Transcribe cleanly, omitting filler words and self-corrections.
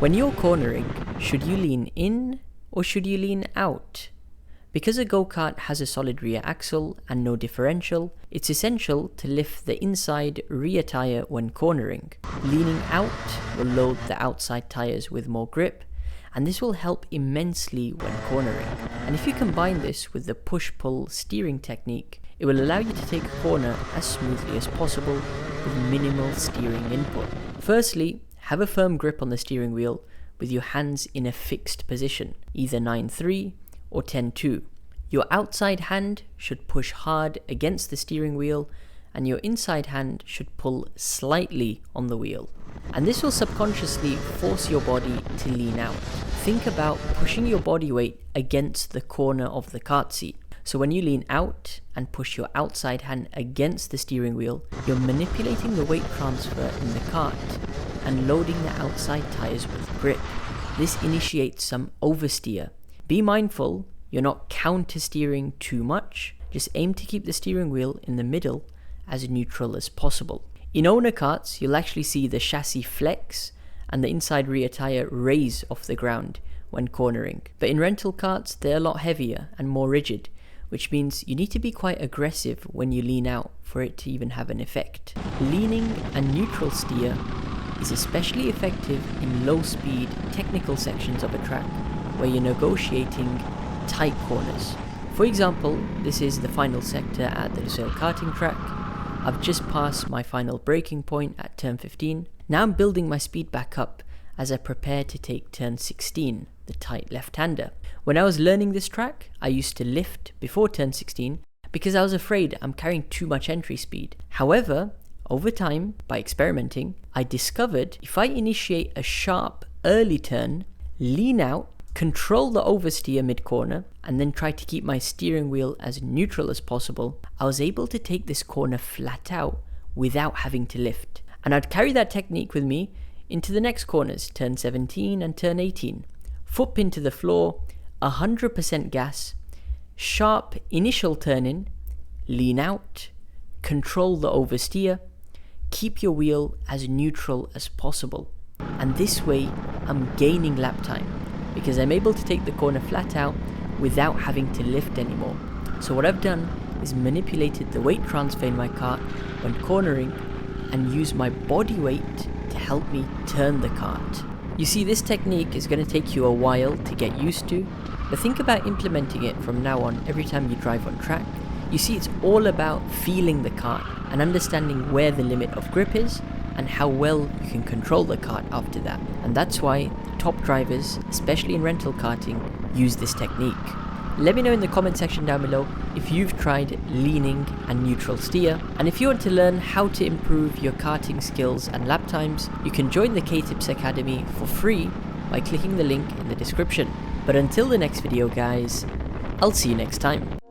When you're cornering, should you lean in or should you lean out? Because a go-kart has a solid rear axle and no differential, it's essential to lift the inside rear tyre when cornering. Leaning out will load the outside tyres with more grip, and this will help immensely when cornering. And if you combine this with the push-pull steering technique, it will allow you to take a corner as smoothly as possible with minimal steering input. Firstly, have a firm grip on the steering wheel with your hands in a fixed position, either 9-3 or 10-2. Your outside hand should push hard against the steering wheel and your inside hand should pull slightly on the wheel. And this will subconsciously force your body to lean out. Think about pushing your body weight against the corner of the kart seat. So when you lean out and push your outside hand against the steering wheel, you're manipulating the weight transfer in the kart and loading the outside tyres with grip. This initiates some oversteer. Be mindful you're not counter-steering too much, just aim to keep the steering wheel in the middle as neutral as possible. In owner karts, you'll actually see the chassis flex and the inside rear tyre raise off the ground when cornering. But in rental karts, they're a lot heavier and more rigid, which means you need to be quite aggressive when you lean out for it to even have an effect. Leaning and neutral steer is especially effective in low-speed technical sections of a track where you're negotiating tight corners. For example, this is the final sector at the Go Karting track. I've just passed my final braking point at turn 15. Now I'm building my speed back up as I prepare to take turn 16, the tight left-hander. When I was learning this track, I used to lift before turn 16 because I was afraid I'm carrying too much entry speed. However, over time, by experimenting, I discovered if I initiate a sharp early turn, lean out, control the oversteer mid-corner, and then try to keep my steering wheel as neutral as possible, I was able to take this corner flat out without having to lift. And I'd carry that technique with me into the next corners, turn 17 and turn 18. Foot pin to the floor, 100% gas, sharp initial turn in, lean out, control the oversteer, keep your wheel as neutral as possible. And this way, I'm gaining lap time, because I'm able to take the corner flat out without having to lift anymore. So what I've done is manipulated the weight transfer in my kart when cornering and use my body weight to help me turn the kart. You see, this technique is going to take you a while to get used to, but think about implementing it from now on every time you drive on track. You see, it's all about feeling the kart and understanding where the limit of grip is and how well you can control the kart after that. And that's why top drivers, especially in rental karting, use this technique. Let me know in the comment section down below if you've tried leaning and neutral steer. And if you want to learn how to improve your karting skills and lap times, you can join the KTips Academy for free by clicking the link in the description. But until the next video guys, I'll see you next time.